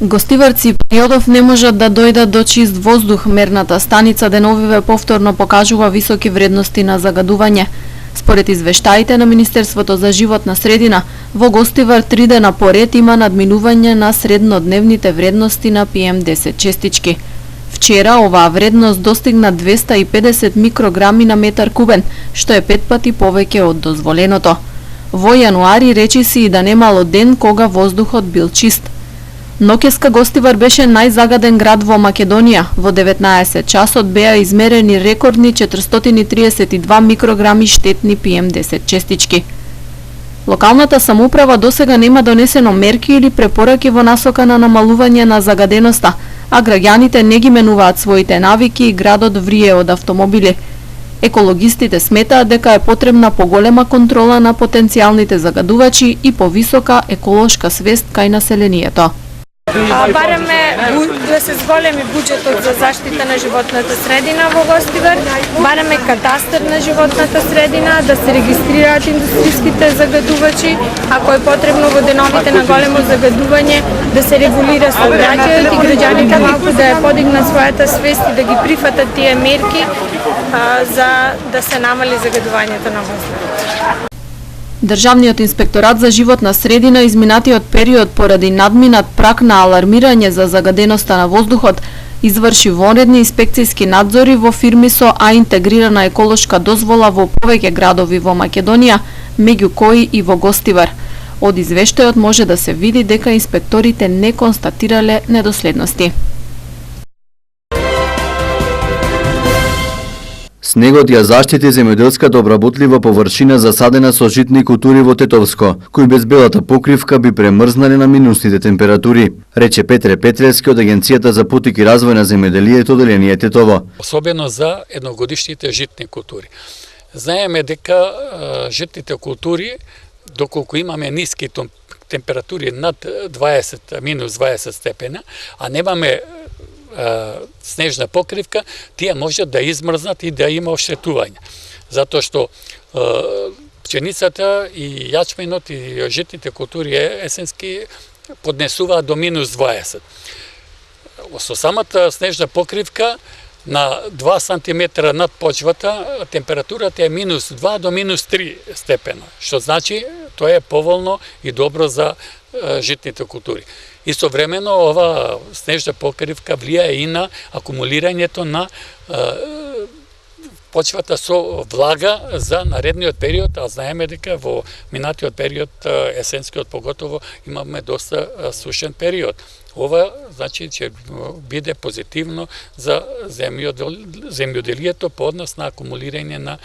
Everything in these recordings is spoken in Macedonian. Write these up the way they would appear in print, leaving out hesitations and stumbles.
Гостиварци периодов не можат да дојдат до чист воздух. Мерната станица деновиве повторно покажува високи вредности на загадување. Според извештаите на Министерството за животна средина, во Гостивар 3 дена поред има надминување на среднодневните вредности на PM10 честички. Вчера оваа вредност достигна 250 микрограми на метар кубен, што е 5 пати повеќе од дозволеното. Во јануари речиси и да немало ден кога воздухот бил чист. Ноќеска Гостивар беше најзагаден град во Македонија. Во 19 часот беа измерени рекордни 432 микрограми штетни PM10 честички. Локалната самоуправа досега нема донесено мерки или препораки во насока на намалување на загаденоста, а граѓаните не ги менуваат своите навики и градот врие од автомобили. Екологистите сметаат дека е потребна поголема контрола на потенцијалните загадувачи и повисока еколошка свест кај населението. Бараме да се зголеми буџетот за заштита на животната средина во Гостивар, бараме катастар на животната средина, да се регистрираат индустријските загадувачи, ако е потребно во деновите на големо загадување да се регулира сообраќајот и граѓаните малку да ја подигнат својата свест и да ги прифатат тие мерки за да се намали загадувањето на воздухот. Државниот инспекторат за животна средина изминатиот период поради надминат праг на алармирање за загаденоста на воздухот изврши вонредни инспекцијски надзори во фирми со интегрирана еколошка дозвола во повеќе градови во Македонија, меѓу кои и во Гостивар. Од извештајот може да се види дека инспекторите не констатирале недоследности. Снегот ја заштити земјоделската обработлива површина засадена со житни култури во Тетовско, кои без белата покривка би премрзнале на минусните температури, рече Петре Петревски од Агенцијата за потик и развој на земјоделието оделение Тетово. Особено за едногодишните житни култури. Знаеме дека житните култури, доколку имаме ниски температури над 20, минус 20 степена, а немаме снежна покривка, тие можат да измрзнат и да има оштетување. Затоа што пченицата и јачменот и житните култури есенски поднесуваат до минус 20. Со самата снежна покривка на 2 см над почвата температурата е минус 2 до минус 3 степена, што значи тоа е поволно и добро за житните култури. Истовремено ова снежна покривка влијае и на акумулирањето на почвата со влага за наредниот период, а знаеме дека во минатиот период, есенскиот поготово, имаме доста сушен период. Ова значи ќе биде позитивно за земјоделието по однос на акумулирање на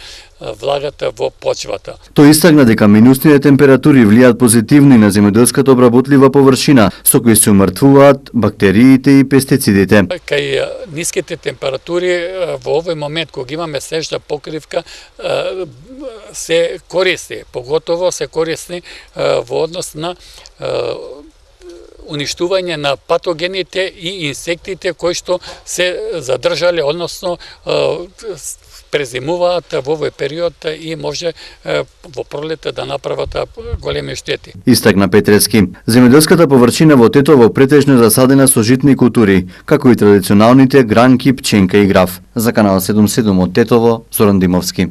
влагата во почвата. Тој истакна дека минусните температури влијаат позитивно и на земјоделската обработлива површина, со кои се умртвуваат бактериите и пестицидите. Кај ниските температури во овој момент кога имаме снежна покривка се користи, поготово се користи во однос на уништување на патогените и инсектите кои што се задржале, односно презимуваат во овој период и може во пролета да направат големи штети. Истакна Петревски. Земјоделската површина во Тетово претежно засадена со житни култури, како и традиционалните гранки, пченка и граф. За канал 77 од Тетово, Зоран Димовски.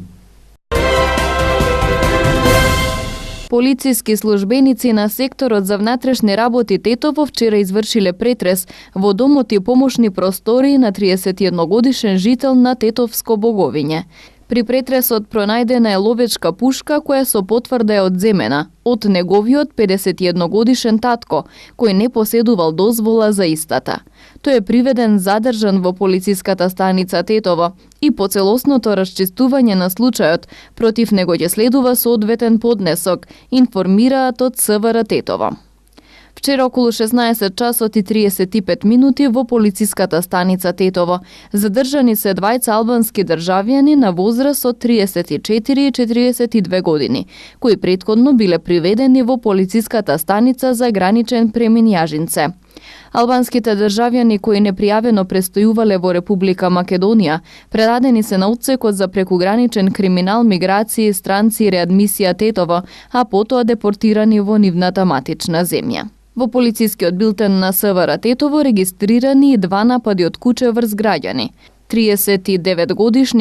Полициски службеници на секторот за внатрешни работи Тетово вчера извршиле претрес во домот и помошни простори на 31-годишен жител на Тетовско Боговиње. При претресот пронајдена е ловечка пушка која со потврда е одземена од неговиот 51-годишен татко, кој не поседувал дозвола за истата. Тој е приведен задржан во полициската станица Тетово и по целосното расчистување на случајот против него ќе следува соодветен поднесок, информираат од СВР Тетово. Вчера околу 16 часот и 35 минути во полициската станица Тетово задржани се двајца албански државјани на возраст од 34 и 42 години, кои претходно биле приведени во полициската станица за граничен премин Јажинце. Албанските државјани кои непријавено престојувале во Република Македонија предадени се на отсекот за прекуграничен криминал, миграција, странци и реадмисија Тетово, а потоа депортирани во нивната матична земја. Во полицискиот билтен на СВР Тетово регистрирани 2 напади од куче врз граѓани. 39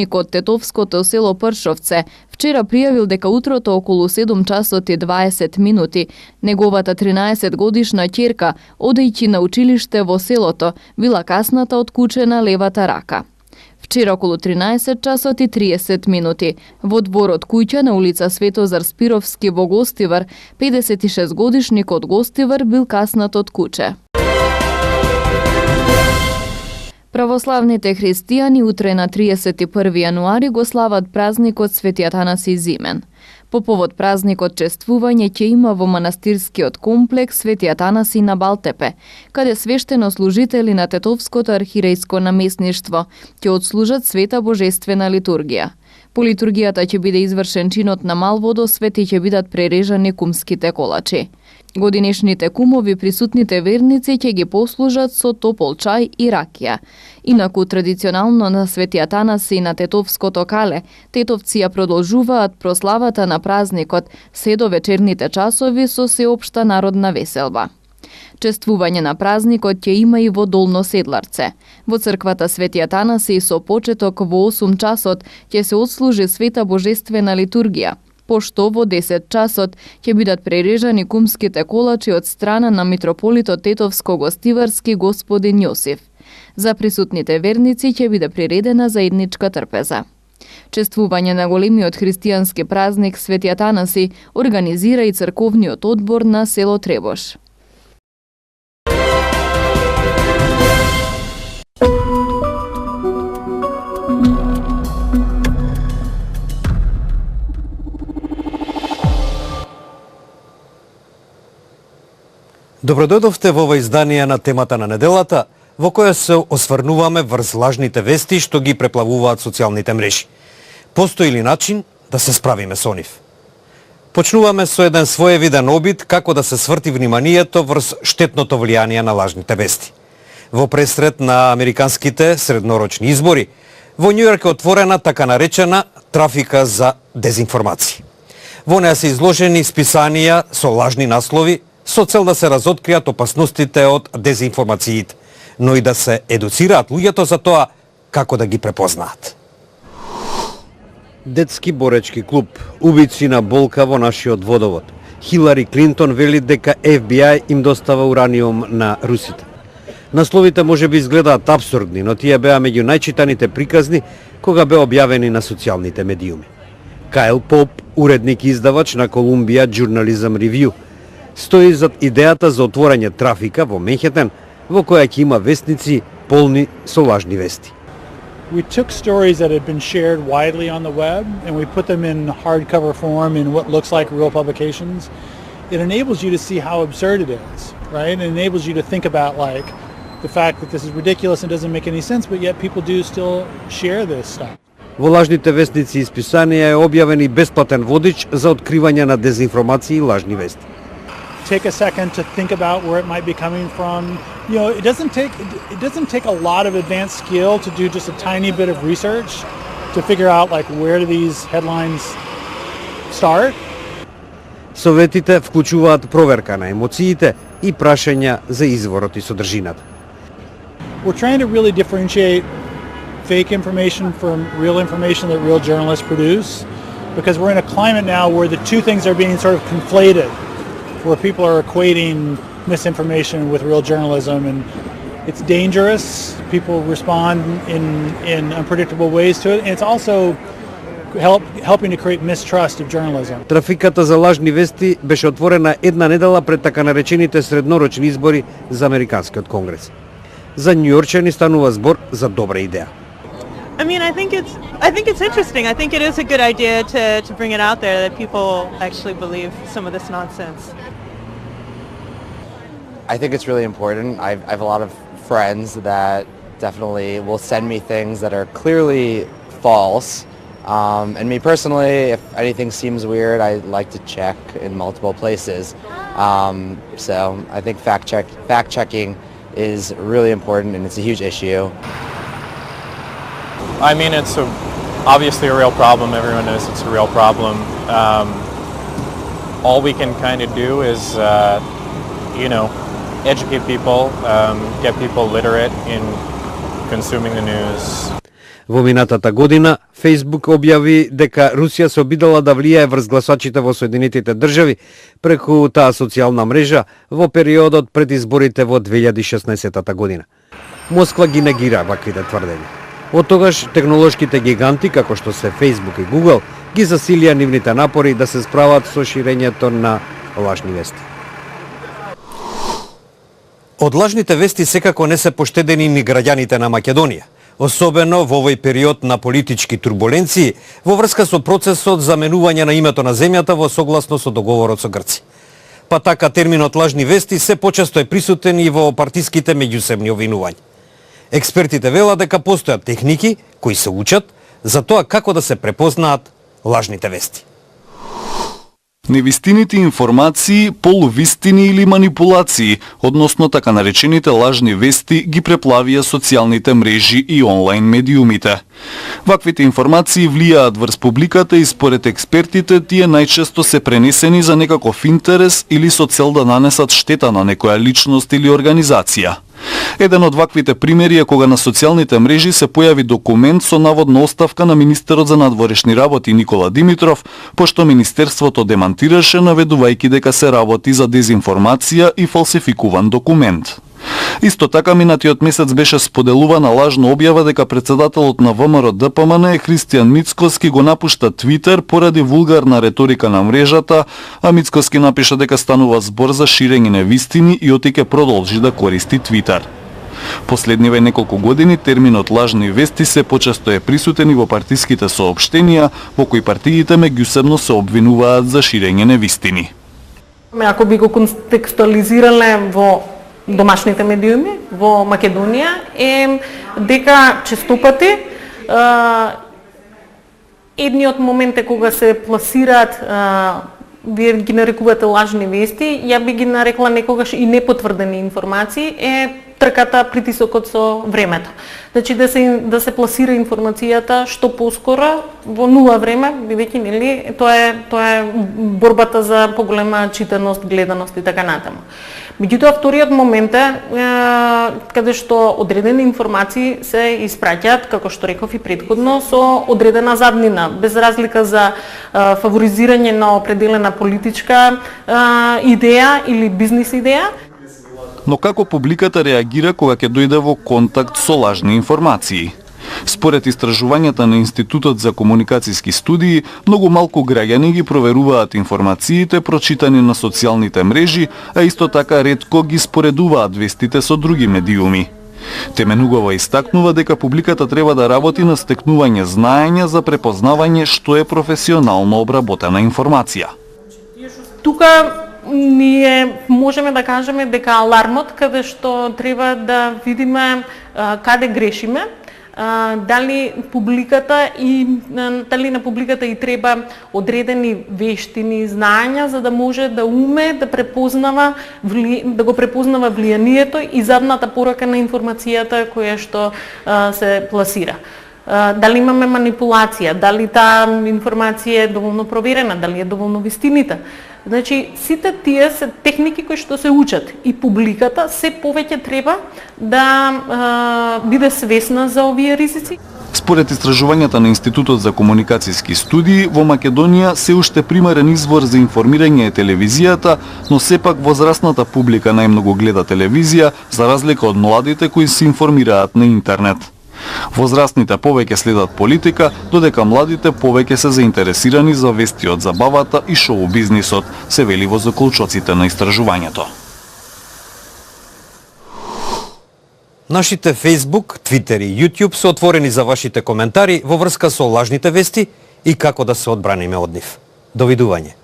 од тетовското село Пршовце вчера пријавил дека утрото околу 7 часот и 20 минути неговата 13-годишна ќерка, одејќи на училиште во селото, била касната од куче на левата рака. Вчера околу 13 часот и 30 минути во дворот куќа на улица Светозар Спировски во Гостивар, 56 од Гостивар бил каснат од куче. Православните христијани утре на 31 јануари го слават празникот Свети Атанаси Зимен. По повод празникот чествување ќе има во манастирскиот комплекс Свети Атанаси на Балтепе, каде свештенослужители на Тетовското архиерејско наместништво ќе отслужат света божествена литургија. По литургијата ќе биде извршен чинот на мал водосвет и ќе бидат прережани кумските колачи. Годинешните кумови присутните верници ќе ги послужат со топол чај и ракија. Инаку традиционално на Свети Атанаси и на Тетовското кале, тетовци ја продолжуваат прославата на празникот се до вечерните часови со сеопшта народна веселба. Чествување на празникот ќе има и во Долно Седларце. Во црквата Свети Атанаси со почеток во 8 часот ќе се отслужи света божествена литургија, пошто во 10 часот ќе бидат прережани кумските колачи од страна на митрополитот Тетовско-Гостиварски господин Јосиф. За присутните верници ќе биде приредена заедничка трпеза. Чествување на големиот христијански празник Свети Атанаси организира и црковниот одбор на село Требош. Добродојдовте во ова издание на темата на неделата, во која се осврнуваме врз лажните вести што ги преплавуваат социјалните мрежи. Постои ли начин да се справиме со нив? Почнуваме со еден своевиден обид како да се сврти вниманието врз штетното влијание на лажните вести. Во пресред на американските среднорочни избори, во Њујорк е отворена така наречена трафика за дезинформации. Во неа се изложени списанија со лажни наслови, со цел да се разоткријат опасностите од дезинформациите, но и да се едуцираат луѓето за тоа како да ги препознаат. Детски боречки клуб, убици на болка во нашиот водовод. Хилари Клинтон вели дека FBI им достава ураниум на русите. Насловите може би изгледаат абсурдни, но тие беа меѓу најчитаните приказни кога беа објавени на социјалните медиуми. Кайл Поп, уредник и издавач на Columbia Journalism Review, стои зад идејата за отворање трафика во Менхетен, во која ќе има вестници полни со лажни вести. We took stories that had been shared widely on the web and we put them in hardcover form in what looks like real publications. It enables you to see how absurd it is, right? It enables you to think about like the fact that this is ridiculous and doesn't make any sense, but yet people do still share this stuff. Во лажните вестници и списанија е објавен и бесплатен водич за откривање на дезинформации и лажни вести. Take a second to think about where it might be coming from. You know, it doesn't take a lot of advanced skill to do just a tiny bit of research to figure out like where do these headlines start. Советите вклучуваат проверка на емоциите и прашања за изворот и содржината. We're trying to really differentiate fake information from real information that real journalists produce, because we're in a climate now where the two things are being sort of conflated, where people are equating misinformation with real journalism, and it's dangerous. People respond in unpredictable ways to it, and it's also helping to create mistrust of journalism. Трафиката за лажни вести беше отворена една недела пред така наречените среднорочни избори за Американскиот конгрес. За њујорчани станува збор за добра идеја. I mean, I think it's interesting. I think it is a good idea to bring it out there that people actually believe some of this nonsense. I think it's really important. I have a lot of friends that definitely will send me things that are clearly false. And me personally, if anything seems weird, I like to check in multiple places. So I think fact checking is really important, and it's a huge issue. I mean, it's obviously a real problem. Everyone knows it's a real problem. All we can kind of do is, educate people, get people literate in consuming the news. Во минатата година, Facebook објави дека Русија се обидела да влијае врз гласачите во Соединетите држави преку таа социјална мрежа во периодот пред изборите во 2016 година. Москва ги негира ваквите тврдења. Од тогаш технолошките гиганти, како што се Facebook и Google, ги засилија нивните напори да се справат со ширењето на лажни вести. Од лажните вести секако не се поштедени ни граѓаните на Македонија, особено во овој период на политички турбуленции во врска со процесот за менување на името на земјата во согласно со договорот со Грција. Па така терминот лажни вести се почесто е присутен и во партиските меѓусебни обвинувања. Експертите велат дека постојат техники кои се учат за тоа како да се препознаат лажните вести. Невистините информации, полувистини или манипулации, односно така наречените лажни вести, ги преплавија социјалните мрежи и онлайн медиумите. Ваквите информации влијаат врз публиката и според експертите тие најчесто се пренесени за некаков интерес или со цел да нанесат штета на некоја личност или организација. Еден од ваквите примери е кога на социјалните мрежи се појави документ со наводна оставка на министерот за надворешни работи Никола Димитров, пошто министерството демантираше наведувајќи дека се работи за дезинформација и фалсификуван документ. Исто така минатиот месец беше споделувана лажна објава дека председателот на ВМРО ДПМН Христијан Мицкоски го напушта Твитер поради вулгарна реторика на мрежата, а Мицкоски напиша дека станува збор за ширење невистини и оти ќе продолжи да користи Твитер. Последниве неколку години терминот лажни вести се почесто е присутен и во партиските соопштенија, во кои партиите меѓусебно се обвинуваат за ширење невистини. Ако би го контекстуализирале во домашните медиуми во Македонија е дека честопати едниот момент е кога се пласираат вие ги нарекувате лажни вести, ја би ги нарекла некогаш и непотврдени информации, е трката, притисокот со времето. Значи да се пласира информацијата што поскоро во нула време, бидејќи нели тоа е борбата за поголема читаност, гледаност и така натаму. Меѓутоа, вториот момент е каде што одредени информации се испраќаат, како што реков и претходно, со одредена заднина, без разлика за фаворизирање на определена политичка идеја или бизнис идеја. Но како публиката реагира кога ќе дојде во контакт со лажни информации? Според истражувањата на Институтот за комуникацијски студии, многу малку граѓани ги проверуваат информациите прочитани на социјалните мрежи, а исто така ретко ги споредуваат вестите со други медиуми. Теменугова истакнува дека публиката треба да работи на стекнување знаење за препознавање што е професионално обработена информација. Тука ние можеме да кажеме дека алармот каде што треба да видиме каде грешиме, дали на публиката и треба одредени вештини, знаења за да може да уме да го препознава влијанието и задната порака на информацијата која што се пласира. Дали имаме манипулација, дали таа информација е доволно проверена, дали е доволно вистинита. Значи, сите тие се техники кои што се учат и публиката се повеќе треба да биде свесна за овие ризици. Според истражувањата на Институтот за комуникацијски студии, во Македонија се уште примарен извор за информирање е телевизијата, но сепак возрастната публика најмногу гледа телевизија, за разлика од младите кои се информираат на интернет. Возрастните повеќе следат политика, додека младите повеќе се заинтересирани за вести од забавата и шоу бизнисот, се вели во заклучоците на истражувањето. Нашите Facebook, Twitter и YouTube се отворени за вашите коментари во врска со лажните вести и како да се одбраниме од нив. Довидување.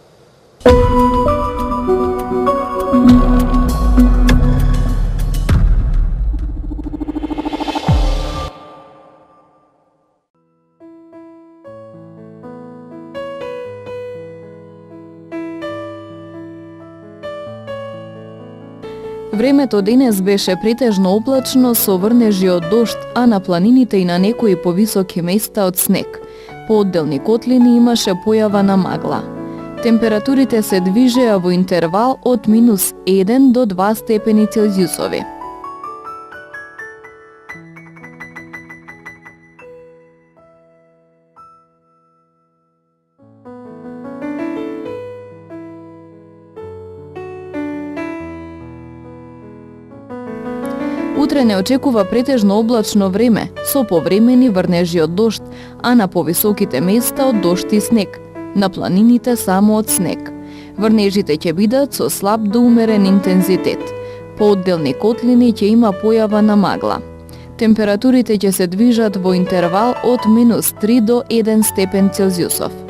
Времето денес беше претежно облачно со врнежи од дожд, а на планините и на некои повисоки места од снег. По одделни котлини имаше појава на магла. Температурите се движеа во интервал од -1 до 2 степени Целзиусови. Утре не очекува претежно облачно време, со повремени врнежи од дожд, а на повисоките места од дожд и снег. На планините само од снег. Врнежите ќе бидат со слаб до умерен интензитет. По одделни котлини ќе има појава на магла. Температурите ќе се движат во интервал од -3 до 1 степен Целзиусов.